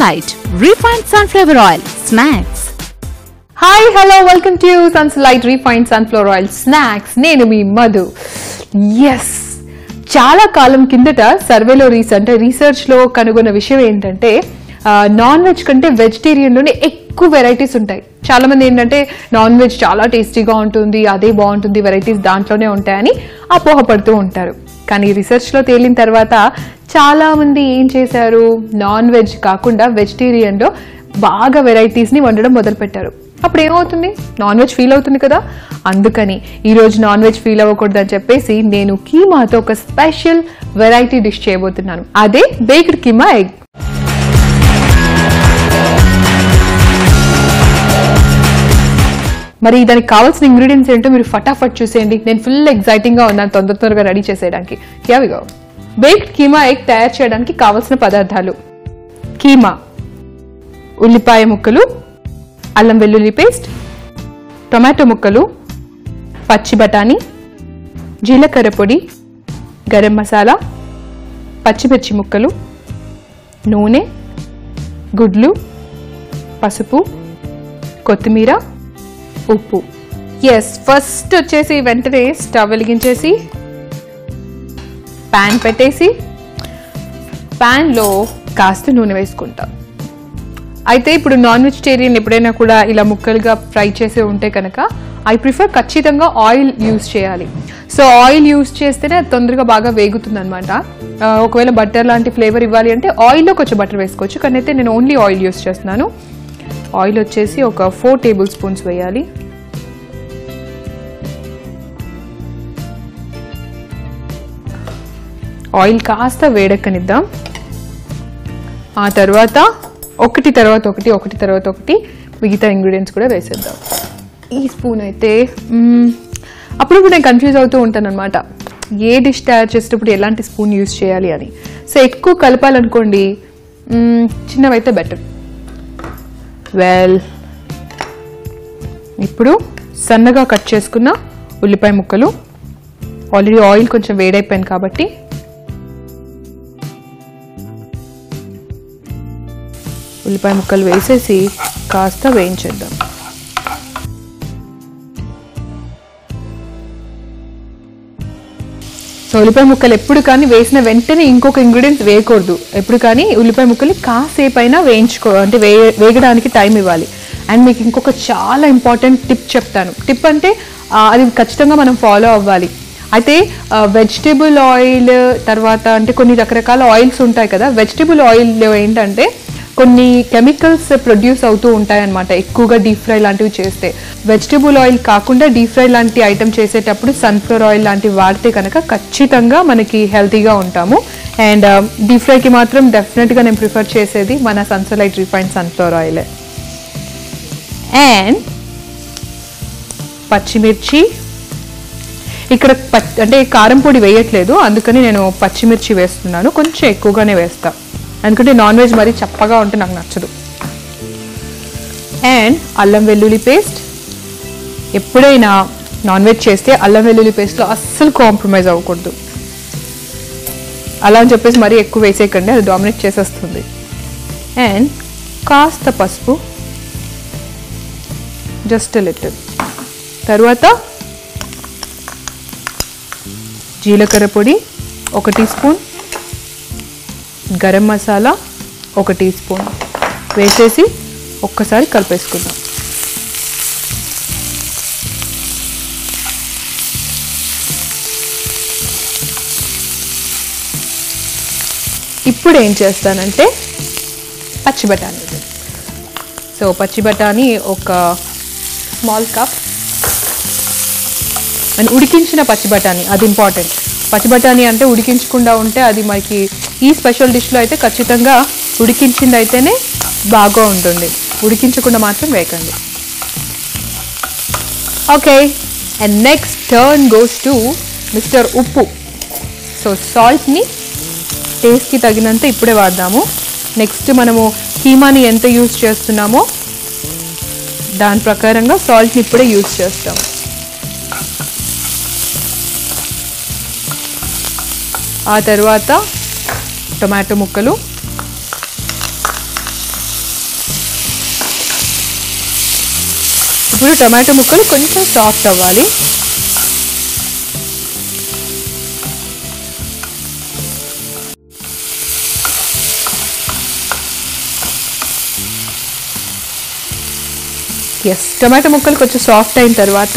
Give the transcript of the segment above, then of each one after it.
Sunlight Refined Sunflower Oil Snacks. Hi, hello, welcome to Sunlight Refined Sunflower Oil Snacks. నేను మీ Madhu. Yes, చాలా కాలం కిందట సర్వేలో రీసెర్చ్లో కనుగొన్న విషయం ఏంటంటే నాన్ వెజ్ కంటే వెజిటేరియన్లోనే ఎక్కువ వెరైటీస్ ఉంటాయి. చాలా మంది ఏంటంటే నాన్ వెజ్ చాలా టేస్టీగా ఉంటుంది, అదే బాగుంటుంది, వెరైటీస్ దాంట్లోనే ఉంటాయని అపోహపడుతూ ఉంటారు. కానీ రీసెర్చ్లో తేలిన తర్వాత చాలా మంది ఏం చేశారు, నాన్ వెజ్ కాకుండా వెజిటేరియన్లో బాగా వెరైటీస్ని వండడం మొదలుపెట్టారు. అప్పుడు ఏమవుతుంది, నాన్ వెజ్ ఫీల్ అవుతుంది కదా. అందుకని ఈరోజు నాన్ వెజ్ ఫీల్ అవ్వకూడదని చెప్పేసి నేను కీమాతో ఒక స్పెషల్ వెరైటీ డిష్ చేయబోతున్నాను. అదే బేక్డ్ కీమా ఎగ్. మరి దానికి కావాల్సిన ఇంగ్రీడియంట్స్ ఏంటో మీరు ఫటాఫట్ చూసేయండి. నేను ఫుల్ ఎక్సైటింగ్గా ఉన్నాను తొందరగా రెడీ చేసేయడానికి. Here we go. Baked keema egg తయారు చేయడానికి కావాల్సిన పదార్థాలు: కీమా, ఉల్లిపాయ ముక్కలు, అల్లం వెల్లుల్లి పేస్ట్, టొమాటో ముక్కలు, పచ్చి బఠానీ, జీలకర్ర పొడి, గరం మసాలా, పచ్చిమిర్చి ముక్కలు, నూనె, గుడ్లు, పసుపు, కొత్తిమీర, ఉప్పు. ఎస్, ఫస్ట్ వచ్చేసి వెంటనే స్టవ్ వెలిగించేసి ప్యాన్ పెట్టేసి ప్యాన్లో కాస్త నూనె వేసుకుంటాం. అయితే ఇప్పుడు నాన్ వెజిటేరియన్ ఎప్పుడైనా కూడా ఇలా ముక్కలుగా ఫ్రై చేసి ఉంటే కనుక ఐ ప్రిఫర్ ఖచ్చితంగా ఆయిల్ యూజ్ చేయాలి. సో ఆయిల్ యూజ్ చేస్తేనే అది తొందరగా బాగా వేగుతుంది అనమాట. ఒకవేళ బటర్ లాంటి ఫ్లేవర్ ఇవ్వాలి అంటే ఆయిల్లో కొంచెం బటర్ వేసుకోవచ్చు, కానీ అయితే నేను ఓన్లీ ఆయిల్ యూజ్ చేస్తున్నాను. ఆయిల్ వచ్చేసి ఒక 4 టేబుల్ స్పూన్స్ వేయాలి. ఆయిల్ కాస్త వేడెక్కనిద్దాం. ఆ తర్వాత ఒకటి తర్వాత ఒకటి మిగతా ఇంగ్రీడియంట్స్ కూడా వేసేద్దాం. ఈ స్పూన్ అయితే అప్పుడప్పుడు నేను కన్ఫ్యూజ్ అవుతూ ఉంటాను అనమాట, ఏ డిష్ తయారు చేసేటప్పుడు ఎలాంటి స్పూన్ యూజ్ చేయాలి అని. సో ఎక్కువ కలపాలనుకోండి, చిన్నవైతే బెటర్. వెల్, ఇప్పుడు సన్నగా కట్ చేసుకున్న ఉల్లిపాయ ముక్కలు. ఆల్రెడీ ఆయిల్ కొంచెం వేడైపోయింది కాబట్టి ఉల్లిపాయ ముక్కలు వేసేసి కాస్త వేయించేద్దాం. సో ఉల్లిపాయ ముక్కలు ఎప్పుడు కానీ వేసిన వెంటనే ఇంకొక ఇంగ్రీడియంట్స్ వేయకూడదు. ఎప్పుడు కానీ ఉల్లిపాయ ముక్కలు కాసేపు అయినా అంటే వేగడానికి టైం ఇవ్వాలి. అండ్ మీకు ఇంకొక చాలా ఇంపార్టెంట్ టిప్ చెప్తాను. టిప్ అంటే అది ఖచ్చితంగా మనం ఫాలో అవ్వాలి. అయితే వెజిటేబుల్ ఆయిల్ తర్వాత అంటే కొన్ని రకరకాల ఆయిల్స్ ఉంటాయి కదా. వెజిటేబుల్ ఆయిల్లో ఏంటంటే కొన్ని కెమికల్స్ ప్రొడ్యూస్ అవుతూ ఉంటాయన్నమాట ఎక్కువగా డీప్ ఫ్రై లాంటివి చేస్తే. వెజిటేబుల్ ఆయిల్ కాకుండా డీప్ ఫ్రై లాంటి ఐటమ్ చేసేటప్పుడు సన్ఫ్లవర్ ఆయిల్ లాంటివి వాడితే కనుక ఖచ్చితంగా మనకి హెల్తీగా ఉంటాము. అండ్ డీప్ ఫ్రైకి మాత్రం డెఫినెట్గా నేను ప్రిఫర్ చేసేది మన సన్లైట్ రిఫైన్డ్ సన్ఫ్లవర్ ఆయిలే. అండ్ పచ్చిమిర్చి, ఇక్కడ అంటే కారం పొడి వేయట్లేదు, అందుకని నేను పచ్చిమిర్చి వేస్తున్నాను. కొంచెం ఎక్కువగానే వేస్తాను, ఎందుకంటే నాన్ వెజ్ మరీ చప్పగా ఉంటే నాకు నచ్చదు. అండ్ అల్లం వెల్లుల్లి పేస్ట్. ఎప్పుడైనా నాన్ వెజ్ చేస్తే అల్లం వెల్లుల్లి పేస్ట్లో అస్సలు కాంప్రమైజ్ అవ్వకూడదు. అలా అని చెప్పేసి మరీ ఎక్కువ వేసేయకండి, అది డామినేట్ చేసేస్తుంది. అండ్ కాస్త పసుపు, జస్ట్ లిటిల్. తర్వాత జీలకర్ర పొడి 1 teaspoon, garam masala 1 teaspoon వేసేసి ఒక్కసారి కలిపేసుకుందాం. ఇప్పుడు ఏం చేస్తానంటే పచ్చి బఠానీ. సో పచ్చి బఠానీ ఒక స్మాల్ కప్, అండ్ ఉడికించిన పచ్చి బఠానీ, అది ఇంపార్టెంట్. పచ్చి బఠానీ అంటే ఉడికించకుండా ఉంటే అది మనకి ఈ స్పెషల్ డిష్లో అయితే ఖచ్చితంగా ఉడికించింది అయితేనే బాగా ఉంటుంది, ఉడికించకుండా మాత్రం వేయకండి. Okay, and next turn goes to mister ఉప్పు. సో సాల్ట్ని టేస్ట్కి తగినంత ఇప్పుడే వాడదాము. నెక్స్ట్ మనము కీమాని ఎంత యూజ్ చేస్తున్నామో దాని ప్రకారంగా సాల్ట్ని ఇప్పుడే యూజ్ చేస్తాము. ఆ తర్వాత టొమాటో ముక్కలు, ఇప్పుడు టొమాటో ముక్కలు కొంచెం సాఫ్ట్ అవ్వాలి. ఎస్, టొమాటో ముక్కలు కొంచెం సాఫ్ట్ అయిన తర్వాత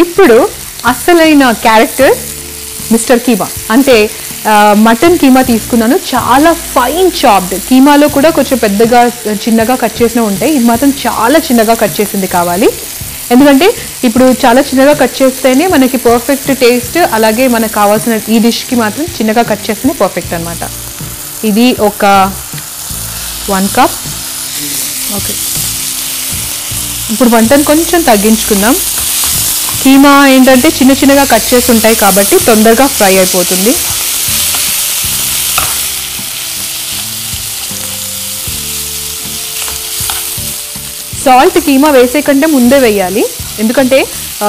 ఇప్పుడు అస్సలైన క్యారెక్టర్ మిస్టర్ కీమా. అంటే మటన్ కీమా తీసుకున్నాను, చాలా ఫైన్ చాప్డ్. కీమాలో కూడా కొంచెం పెద్దగా చిన్నగా కట్ చేసినవి ఉంటాయి, ఇది మాత్రం చాలా చిన్నగా కట్ చేసింది కావాలి. ఎందుకంటే ఇప్పుడు చాలా చిన్నగా కట్ చేస్తేనే మనకి పర్ఫెక్ట్ టేస్ట్, అలాగే మనకు కావాల్సిన ఈ డిష్కి మాత్రం చిన్నగా కట్ చేస్తేనే పర్ఫెక్ట్ అనమాట. ఇది ఒక 1 కప్. ఓకే, ఇప్పుడు మంటను కొంచెం తగ్గించుకుందాం. కీమా ఏంటంటే చిన్న చిన్నగా కట్ చేసి ఉంటాయి కాబట్టి తొందరగా ఫ్రై అయిపోతుంది. సాల్ట్ కీమా వేసే కంటే ముందే వేయాలి, ఎందుకంటే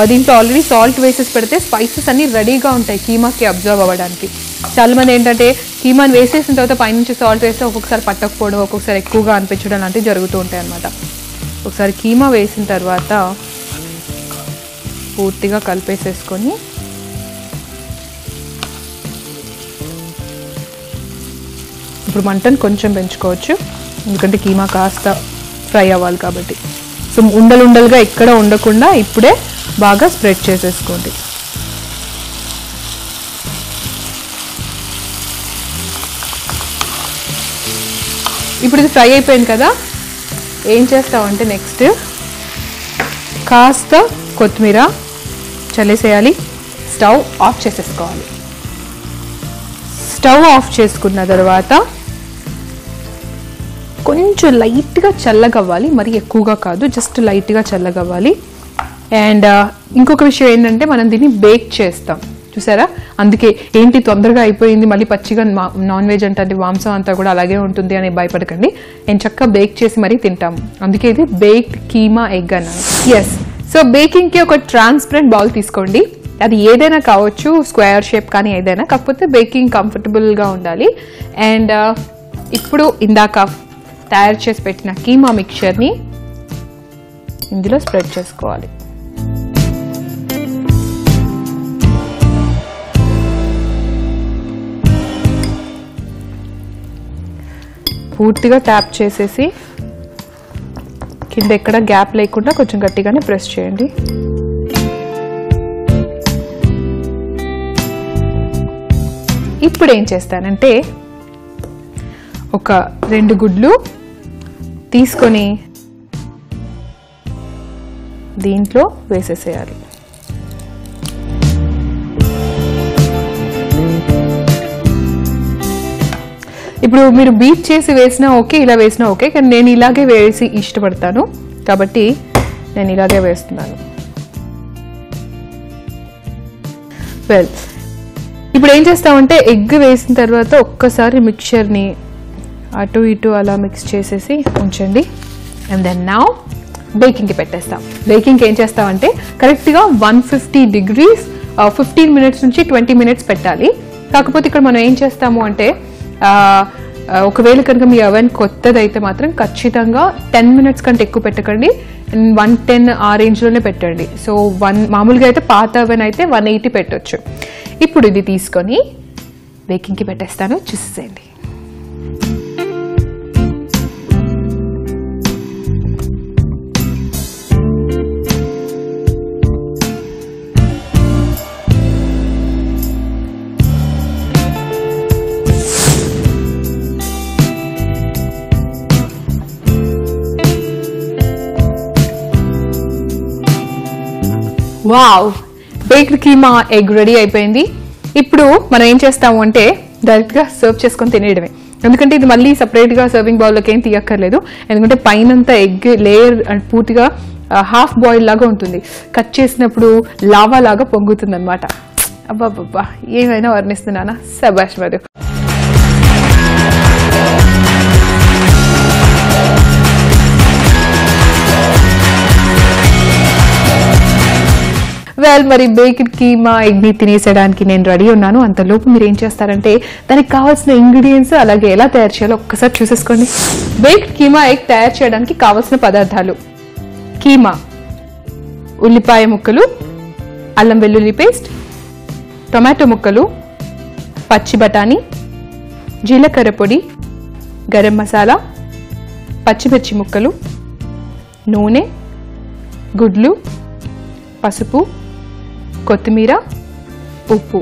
దీంట్లో ఆల్రెడీ సాల్ట్ వేసేసి పెడితే స్పైసెస్ అన్నీ రెడీగా ఉంటాయి కీమాకి అబ్జర్వ్ అవ్వడానికి. చాలామంది ఏంటంటే కీమాని వేసేసిన తర్వాత పైనుంచి సాల్ట్ వేస్తే ఒక్కొక్కసారి పట్టకపోవడం, ఒక్కొక్కసారి ఎక్కువగా అనిపించడం లాంటివి జరుగుతూ ఉంటాయి అన్నమాట. ఒకసారి కీమా వేసిన తర్వాత పూర్తిగా కలిపేసేసుకొని ఇప్పుడు మంటను కొంచెం పెంచుకోవచ్చు, ఎందుకంటే కీమా కాస్త ఫ్రై అవ్వాలి కాబట్టి. సో ఉండలుండలుగా ఎక్కడ ఉండకుండా ఇప్పుడే బాగా స్ప్రెడ్ చేసేసుకోండి. ఇప్పుడు ఇది ఫ్రై అయిపోయింది కదా, ఏం చేస్తామంటే నెక్స్ట్ కాస్త కొత్తిమీర చల్లేసేయాలి, స్టవ్ ఆఫ్ చేసేసుకోవాలి. స్టవ్ ఆఫ్ చేసుకున్న తర్వాత కొంచెం లైట్గా చల్లగవ్వాలి, మరి ఎక్కువగా కాదు, జస్ట్ లైట్గా చల్లగవ్వాలి. అండ్ ఇంకొక విషయం ఏంటంటే మనం దీన్ని బేక్ చేస్తాం, చూసారా? అందుకే ఏంటి తొందరగా అయిపోయింది, మళ్ళీ పచ్చిగా నాన్ వెజ్ అంటే మాంసం అంతా కూడా అలాగే ఉంటుంది అని భయపడకండి. నేను చక్కగా బేక్ చేసి మరీ తింటాము, అందుకే ఇది బేక్డ్ కీమా ఎగ్ అన్నాను. ఎస్, సో బేకింగ్కి ఒక ట్రాన్స్పరెంట్ బౌల్ తీసుకోండి, అది ఏదైనా కావచ్చు, స్క్వేర్ షేప్ కానీ ఏదైనా, కాకపోతే బేకింగ్ కంఫర్టబుల్గా ఉండాలి. అండ్ ఇప్పుడు ఇందాక తయారు చేసి పెట్టిన కీమా మిక్చర్ని ఇందులో స్ప్రెడ్ చేసుకోవాలి. పూర్తిగా ట్యాప్ చేసేసి కింద ఎక్కడ గ్యాప్ లేకుండా కొంచెం గట్టిగానే ప్రెస్ చేయండి. ఇప్పుడు ఏం చేస్తానంటే ఒక 2 గుడ్లు తీసుకొని దీంట్లో వేసేసేయాలి. ఇప్పుడు మీరు బీట్ చేసి వేసినా ఓకే, ఇలా వేసినా ఓకే, కానీ నేను ఇలాగే వేసి ఇష్టపడతాను కాబట్టి నేను ఇలాగే వేస్తున్నాను. వెల్, ఇప్పుడు ఏం చేస్తామంటే ఎగ్ వేసిన తర్వాత ఒక్కసారి మిక్చర్ని అటు ఇటు అలా మిక్స్ చేసేసి ఉంచండి. అండ్ దెన్ నౌ బేకింగ్కి పెట్టేస్తాం. బేకింగ్కి ఏం చేస్తామంటే కరెక్ట్గా 150 degrees 15 minutes నుంచి 20 minutes పెట్టాలి. కాకపోతే ఇక్కడ మనం ఏం చేస్తాము అంటే ఒకవేళ కనుక మీ అవెన్ కొత్తదైతే మాత్రం ఖచ్చితంగా 10 minutes కంటే ఎక్కువ పెట్టకండి, 110 ఆ రేంజ్లోనే పెట్టండి. సో మామూలుగా అయితే పాత అవెన్ అయితే 180 పెట్టొచ్చు. ఇప్పుడు ఇది తీసుకొని బేకింగ్కి పెట్టేస్తాను, చూసేయండి. Wow, baked keema egg ready అయిపోయింది. ఇప్పుడు మనం ఏం చేస్తాము అంటే డైరెక్ట్గా సర్వ్ చేసుకొని తినేయడమే, ఎందుకంటే ఇది మళ్ళీ సపరేట్గా సర్వింగ్ బౌల్లోకి ఏం తీయక్కర్లేదు, ఎందుకంటే పైనంతా ఎగ్ లేయర్ పూర్తిగా హాఫ్ బాయిల్ లాగా ఉంటుంది, కట్ చేసినప్పుడు లావా లాగా పొంగుతుంది అనమాట. అబ్బాబ్బా, ఏమైనా వర్ణిస్తున్నానా? శభాష్ మధు. వెల్, మరి బేక్డ్ కీమా ఎగ్ని తినేసేయడానికి నేను రెడీ ఉన్నాను. అంతలోపు మీరు ఏం చేస్తారంటే దానికి కావాల్సిన ఇంగ్రీడియంట్స్ అలాగే ఎలా తయారు చేయాలో ఒక్కసారి చూసేసుకోండి. బేక్డ్ కీమా ఎగ్ తయారు చేయడానికి కావాల్సిన పదార్థాలు: కీమా, ఉల్లిపాయ ముక్కలు, అల్లం వెల్లుల్లి పేస్ట్, టొమాటో ముక్కలు, పచ్చి బఠానీ, జీలకర్ర పొడి, గరం మసాలా, పచ్చిమిర్చి ముక్కలు, నూనె, గుడ్లు, పసుపు, కొత్తిమీర, ఉప్పు.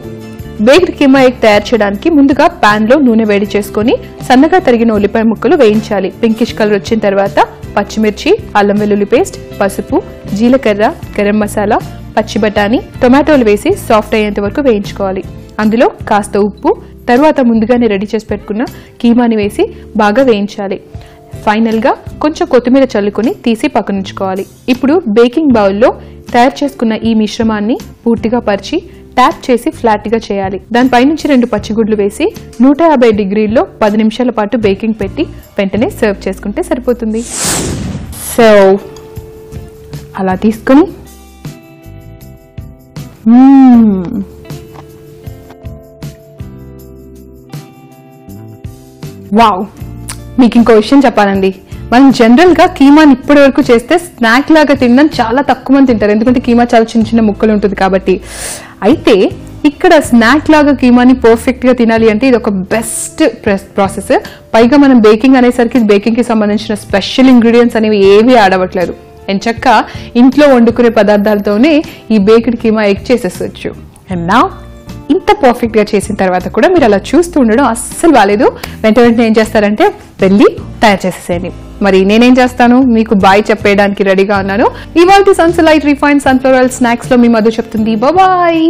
బేక్డ్ కీమా ఎగ్ తయారు చేయడానికి ముందుగా పాన్ లో నూనె వేడి చేసుకొని సన్నగా తరిగిన ఉల్లిపాయ ముక్కలు వేయించాలి. పింకిష్ కలర్ వచ్చిన తర్వాత పచ్చిమిర్చి, అల్లం వెల్లుల్లి పేస్ట్, పసుపు, జీలకర్ర, గరం మసాలా, పచ్చి బఠానీ, టొమాటోలు వేసి సాఫ్ట్ అయ్యేంత వరకు వేయించుకోవాలి. అందులో కాస్త ఉప్పు, తర్వాత ముందుగానే రెడీ చేసి పెట్టుకున్న కీమాని వేసి బాగా వేయించాలి. ఫైనల్ గా కొంచెం కొత్తిమీర చల్లుకొని తీసి పక్కనుంచుకోవాలి. ఇప్పుడు బేకింగ్ బౌల్లో తయారు చేసుకున్న ఈ మిశ్రమాన్ని పూర్తిగా పరిచి ట్యాప్ చేసి ఫ్లాట్ గా చేయాలి. దానిపై నుంచి 2 పచ్చిగుడ్లు వేసి 150 డిగ్రీల్లో 10 నిమిషాల పాటు బేకింగ్ పెట్టి వెంటనే సర్వ్ చేసుకుంటే సరిపోతుంది. సో అలా తీసుకొని వావ్, మీకు ఇంకో విషయం చెప్పాలండి. మనం జనరల్ గా కీమాని ఇప్పటి వరకు చేస్తే స్నాక్ లాగా తినడం చాలా తక్కువ మంది తింటారు, ఎందుకంటే కీమా చాలా చిన్న చిన్న ముక్కలు ఉంటుంది కాబట్టి. అయితే ఇక్కడ స్నాక్ లాగా కీమాని పర్ఫెక్ట్ గా తినాలి అంటే ఇది ఒక బెస్ట్ ప్రాసెస్. పైగా మనం బేకింగ్ అనేసరికి బేకింగ్ కి సంబంధించిన స్పెషల్ ఇంగ్రీడియంట్స్ అనేవి ఏవి ఆడవట్లేదు. ఎంచక్క ఇంట్లో వండుకునే పదార్థాలతోనే ఈ బేక్డ్ కీమా ఎగ్ చేసేసొచ్చు. అండ్ నా ఇంత పర్ఫెక్ట్ గా చేసిన తర్వాత కూడా మీరు అలా చూస్తూ ఉండడం అస్సలు బాలేదు. వెంటనే ఏం చేస్తారంటే వెళ్ళి తయారు చేసేసేయండి. మరి నేనేం చేస్తాను, మీకు బాయ్ చెప్పేయడానికి రెడీగా ఉన్నాను. ఇవాళ సన్సలైట్ రిఫైన్డ్ సన్ఫ్లవర్ ఆయిల్ స్నాక్స్ లో మీ మధు చెప్తుంది బాయ్.